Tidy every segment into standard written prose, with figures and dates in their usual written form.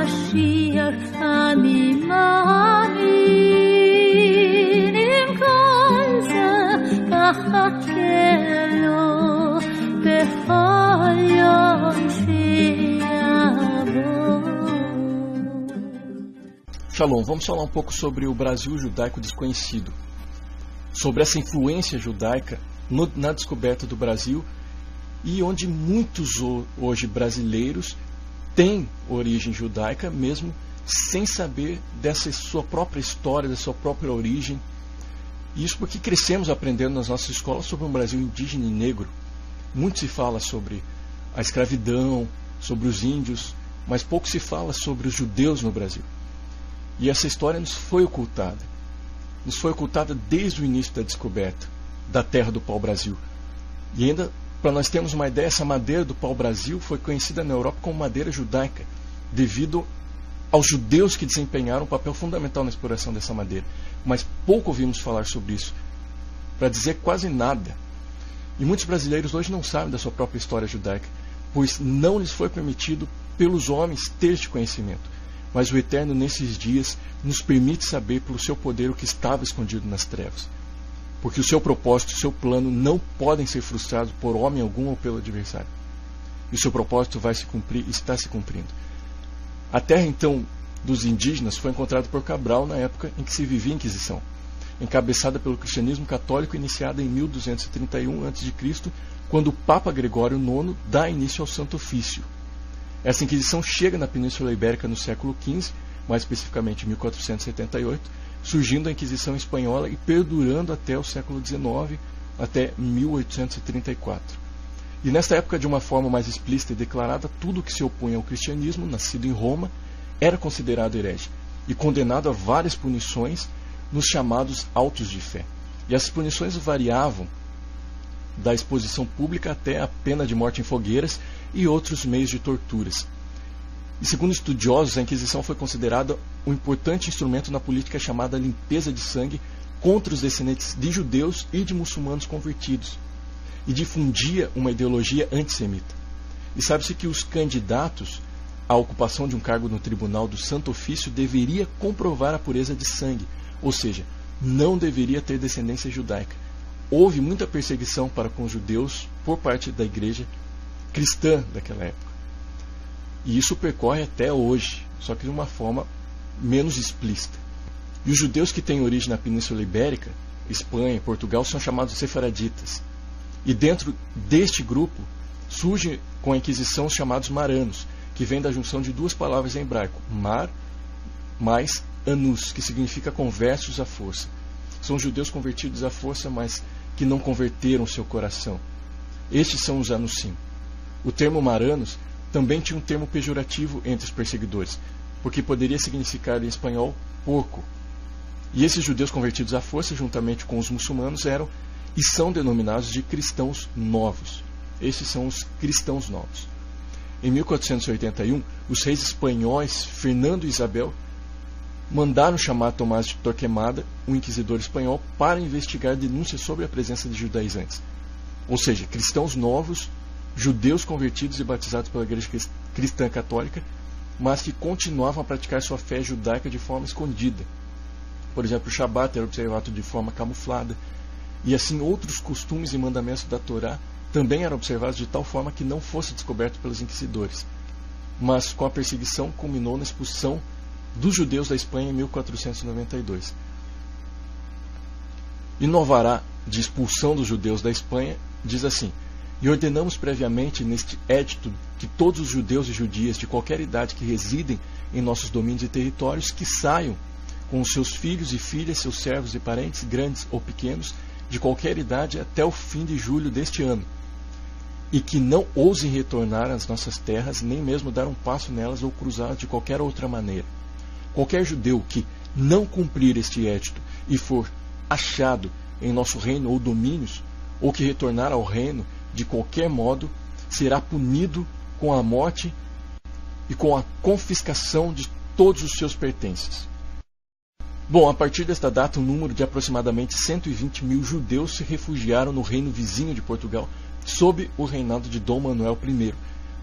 המשיח אני מאמין, עם כל זה אחכה לו בכל יום שיבוא. Shalom, vamos falar um pouco sobre o Brasil judaico desconhecido, sobre essa influência judaica na descoberta do Brasil e onde muitos hoje brasileiros têm origem judaica, mesmo sem saber dessa sua própria história, da sua própria origem. Isso porque crescemos aprendendo nas nossas escolas sobre um Brasil indígena e negro. Muito se fala sobre a escravidão, sobre os índios, mas pouco se fala sobre os judeus no Brasil. E essa história nos foi ocultada. Nos foi ocultada desde o início da descoberta da terra do pau-brasil. E ainda, para nós termos uma ideia, essa madeira do pau-brasil foi conhecida na Europa como madeira judaica, devido aos judeus que desempenharam um papel fundamental na exploração dessa madeira. Mas pouco ouvimos falar sobre isso, para dizer quase nada. E muitos brasileiros hoje não sabem da sua própria história judaica, pois não lhes foi permitido pelos homens ter este conhecimento. Mas o Eterno, nesses dias, nos permite saber pelo seu poder o que estava escondido nas trevas. Porque o seu propósito e o seu plano não podem ser frustrados por homem algum ou pelo adversário. E o seu propósito vai se cumprir e está se cumprindo. A terra, então, dos indígenas foi encontrada por Cabral na época em que se vivia a Inquisição, encabeçada pelo cristianismo católico, iniciada em 1231 a.C., quando o Papa Gregório IX dá início ao Santo Ofício. Essa Inquisição chega na Península Ibérica no século XV, mais especificamente em 1478, surgindo a Inquisição Espanhola e perdurando até o século XIX, até 1834. E nesta época, de uma forma mais explícita e declarada, tudo que se opunha ao cristianismo, nascido em Roma, era considerado herege e condenado a várias punições nos chamados autos de fé. E essas punições variavam da exposição pública até a pena de morte em fogueiras e outros meios de torturas. E segundo estudiosos, a Inquisição foi considerada um importante instrumento na política chamada limpeza de sangue contra os descendentes de judeus e de muçulmanos convertidos, e difundia uma ideologia antissemita. E sabe-se que os candidatos à ocupação de um cargo no tribunal do Santo Ofício deveria comprovar a pureza de sangue, ou seja, não deveria ter descendência judaica. Houve muita perseguição para com os judeus por parte da igreja cristã daquela época. E isso percorre até hoje, só que de uma forma menos explícita. E os judeus que têm origem na Península Ibérica, Espanha e Portugal, são chamados sefaraditas. E dentro deste grupo surge com a Inquisição os chamados maranos, que vem da junção de duas palavras em hebraico, mar mais anus, que significa conversos à força. São judeus convertidos à força, mas que não converteram seu coração. Estes são os anusim. O termo maranos também tinha um termo pejorativo entre os perseguidores, porque poderia significar em espanhol porco. E esses judeus convertidos à força, juntamente com os muçulmanos, eram e são denominados de cristãos novos. Esses são os cristãos novos. Em 1481, os reis espanhóis Fernando e Isabel mandaram chamar Tomás de Torquemada, um inquisidor espanhol, para investigar denúncias sobre a presença de judaizantes. Ou seja, cristãos novos, judeus convertidos e batizados pela Igreja Cristã Católica, mas que continuavam a praticar sua fé judaica de forma escondida. Por exemplo, o Shabat era observado de forma camuflada, e assim outros costumes e mandamentos da Torá também eram observados de tal forma que não fosse descoberto pelos inquisidores. Mas com a perseguição culminou na expulsão dos judeus da Espanha em 1492. E no alvará de expulsão dos judeus da Espanha diz assim: e ordenamos previamente neste édito que todos os judeus e judias de qualquer idade que residem em nossos domínios e territórios, que saiam com os seus filhos e filhas, seus servos e parentes, grandes ou pequenos, de qualquer idade até o fim de julho deste ano, e que não ousem retornar às nossas terras, nem mesmo dar um passo nelas ou cruzá-las de qualquer outra maneira. Qualquer judeu que não cumprir este édito e for achado em nosso reino ou domínios, ou que retornar ao reino de qualquer modo, será punido com a morte e com a confiscação de todos os seus pertences. Bom, a partir desta data, um número de aproximadamente 120 mil judeus se refugiaram no reino vizinho de Portugal, sob o reinado de Dom Manuel I.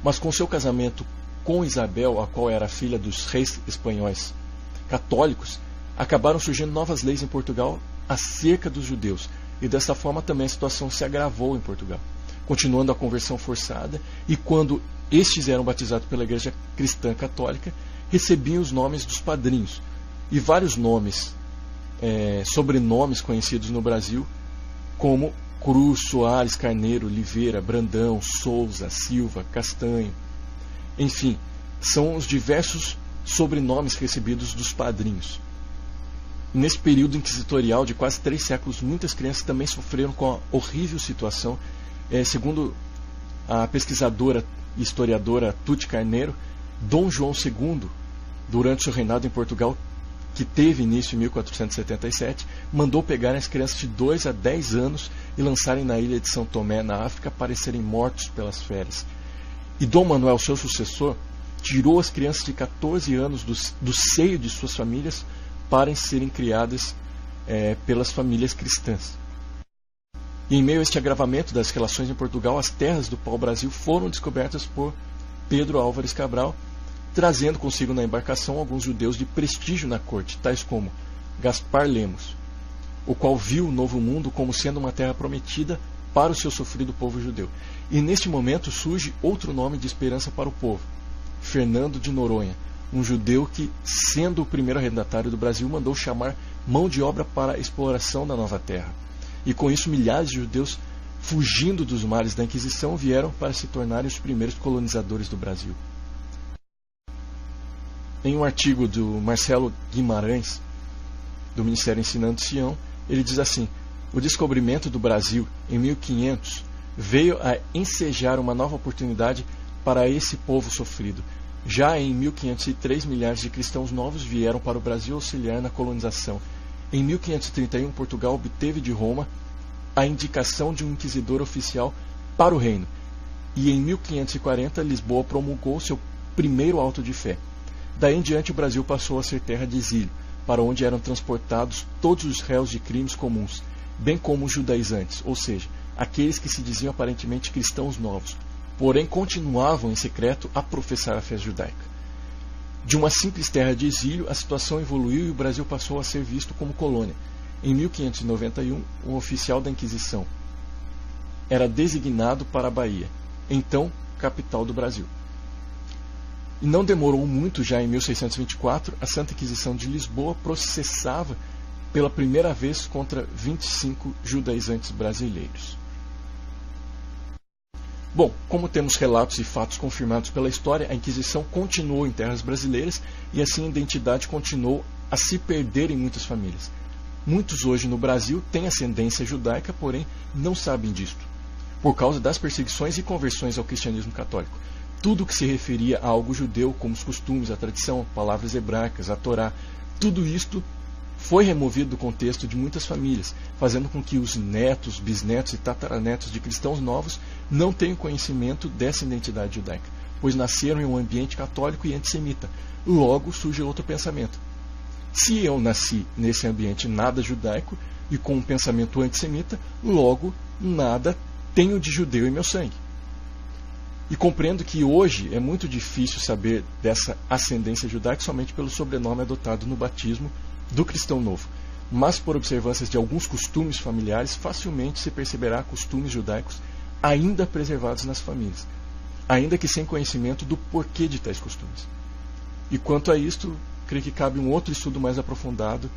Mas com seu casamento com Isabel, a qual era filha dos reis espanhóis católicos, acabaram surgindo novas leis em Portugal acerca dos judeus, e dessa forma também a situação se agravou em Portugal, continuando a conversão forçada, e quando estes eram batizados pela Igreja Cristã Católica, recebiam os nomes dos padrinhos, e vários nomes, sobrenomes conhecidos no Brasil, como Cruz, Soares, Carneiro, Oliveira, Brandão, Souza, Silva, Castanho, enfim, são os diversos sobrenomes recebidos dos padrinhos. Nesse período inquisitorial de quase 3 séculos, muitas crianças também sofreram com a horrível situação. Segundo a pesquisadora e historiadora Tuti Carneiro, Dom João II, durante seu reinado em Portugal, que teve início em 1477, mandou pegar as crianças de 2 a 10 anos e lançarem na ilha de São Tomé, na África, para serem mortos pelas feras. E Dom Manuel, seu sucessor, tirou as crianças de 14 anos do seio de suas famílias para serem criadas pelas famílias cristãs. E em meio a este agravamento das relações em Portugal, as terras do pau-brasil foram descobertas por Pedro Álvares Cabral, trazendo consigo na embarcação alguns judeus de prestígio na corte, tais como Gaspar Lemos, o qual viu o Novo Mundo como sendo uma terra prometida para o seu sofrido povo judeu. E neste momento surge outro nome de esperança para o povo, Fernando de Noronha, um judeu que, sendo o primeiro arrendatário do Brasil, mandou chamar mão de obra para a exploração da nova terra. E com isso milhares de judeus, fugindo dos males da Inquisição, vieram para se tornarem os primeiros colonizadores do Brasil. Em um artigo do Marcelo Guimarães, do Ministério Ensinando Sião, ele diz assim: o descobrimento do Brasil em 1500 veio a ensejar uma nova oportunidade para esse povo sofrido. Já em 1503, milhares de cristãos novos vieram para o Brasil auxiliar na colonização. Em 1531, Portugal obteve de Roma a indicação de um inquisidor oficial para o reino. E em 1540, Lisboa promulgou seu primeiro auto de fé. Daí em diante, o Brasil passou a ser terra de exílio, para onde eram transportados todos os réus de crimes comuns, bem como os judaizantes, ou seja, aqueles que se diziam aparentemente cristãos novos, porém continuavam em secreto a professar a fé judaica. De uma simples terra de exílio, a situação evoluiu e o Brasil passou a ser visto como colônia. Em 1591, um oficial da Inquisição era designado para a Bahia, então capital do Brasil. E não demorou muito, já em 1624, a Santa Inquisição de Lisboa processava pela primeira vez contra 25 judaizantes brasileiros. Bom, como temos relatos e fatos confirmados pela história, a Inquisição continuou em terras brasileiras e assim a identidade continuou a se perder em muitas famílias. Muitos hoje no Brasil têm ascendência judaica, porém não sabem disto, por causa das perseguições e conversões ao cristianismo católico. Tudo que se referia a algo judeu, como os costumes, a tradição, palavras hebraicas, a Torá, tudo isto foi removido do contexto de muitas famílias, fazendo com que os netos, bisnetos e tataranetos de cristãos novos não tenham conhecimento dessa identidade judaica, pois nasceram em um ambiente católico e antissemita. Logo surge outro pensamento. Se eu nasci nesse ambiente nada judaico e com um pensamento antissemita, logo nada tenho de judeu em meu sangue. E compreendo que hoje é muito difícil saber dessa ascendência judaica somente pelo sobrenome adotado no batismo do cristão novo. Mas por observâncias de alguns costumes familiares, facilmente se perceberá costumes judaicos ainda preservados nas famílias, ainda que sem conhecimento do porquê de tais costumes. E quanto a isto, creio que cabe um outro estudo mais aprofundado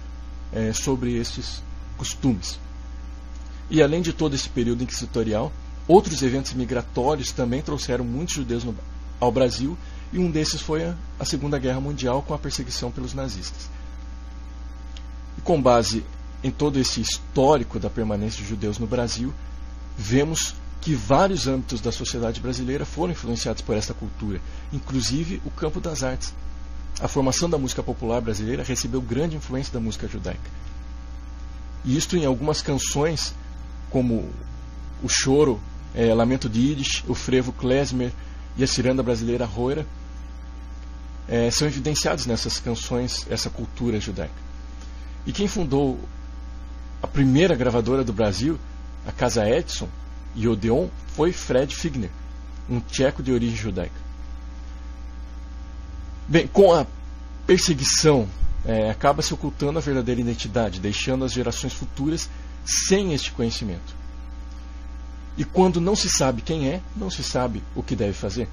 sobre estes costumes. E além de todo esse período inquisitorial, outros eventos migratórios também trouxeram muitos judeus ao Brasil, e um desses foi a Segunda Guerra Mundial, com a perseguição pelos nazistas. E com base em todo esse histórico da permanência de judeus no Brasil, vemos que vários âmbitos da sociedade brasileira foram influenciados por essa cultura, inclusive o campo das artes. A formação da música popular brasileira recebeu grande influência da música judaica. E isto em algumas canções, como o choro, Lamento de Yiddish, o frevo klezmer e a ciranda brasileira roira, são evidenciados nessas canções essa cultura judaica. E quem fundou a primeira gravadora do Brasil, a Casa Edison e Odeon, foi Fred Figner, um tcheco de origem judaica. Bem, com a perseguição, acaba se ocultando a verdadeira identidade, deixando as gerações futuras sem este conhecimento. E quando não se sabe quem é, não se sabe o que deve fazer.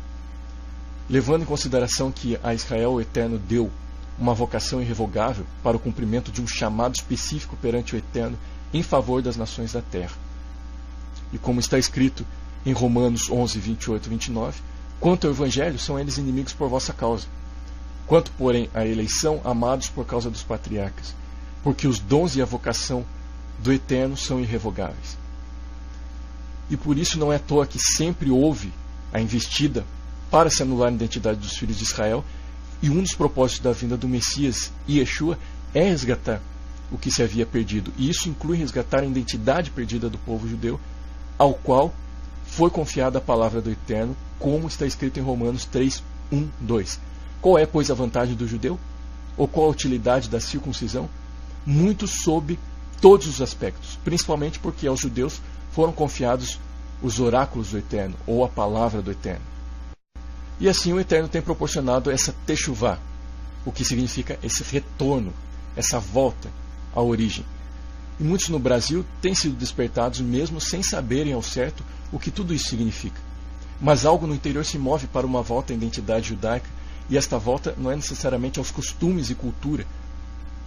Levando em consideração que a Israel o Eterno deu uma vocação irrevogável para o cumprimento de um chamado específico perante o Eterno em favor das nações da terra. E como está escrito em Romanos 11, 28 e 29, quanto ao Evangelho, são eles inimigos por vossa causa. Quanto, porém, à eleição, amados por causa dos patriarcas, porque os dons e a vocação do Eterno são irrevogáveis. E por isso não é à toa que sempre houve a investida para se anular a identidade dos filhos de Israel, e um dos propósitos da vinda do Messias, Yeshua, é resgatar o que se havia perdido. E isso inclui resgatar a identidade perdida do povo judeu, ao qual foi confiada a palavra do Eterno, como está escrito em Romanos 3, 1, 2. Qual é, pois, a vantagem do judeu? Ou qual a utilidade da circuncisão? Muito sob todos os aspectos, principalmente porque aos judeus foram confiados os oráculos do Eterno, ou a palavra do Eterno. E assim o Eterno tem proporcionado essa techuvá, o que significa esse retorno, essa volta à origem. E muitos no Brasil têm sido despertados mesmo sem saberem ao certo o que tudo isso significa. Mas algo no interior se move para uma volta à identidade judaica, e esta volta não é necessariamente aos costumes e cultura,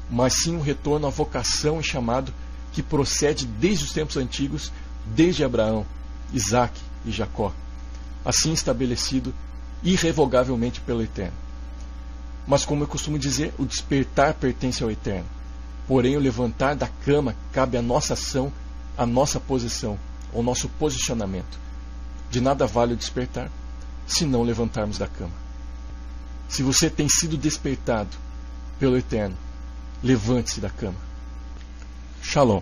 mas sim um retorno à vocação e chamado que procede desde os tempos antigos, desde Abraão, Isaque e Jacó, assim estabelecido irrevogavelmente pelo Eterno. Mas, como eu costumo dizer, o despertar pertence ao Eterno. Porém, o levantar da cama cabe à nossa ação, à nossa posição, ao nosso posicionamento. De nada vale o despertar, se não levantarmos da cama. Se você tem sido despertado pelo Eterno, levante-se da cama. Shalom.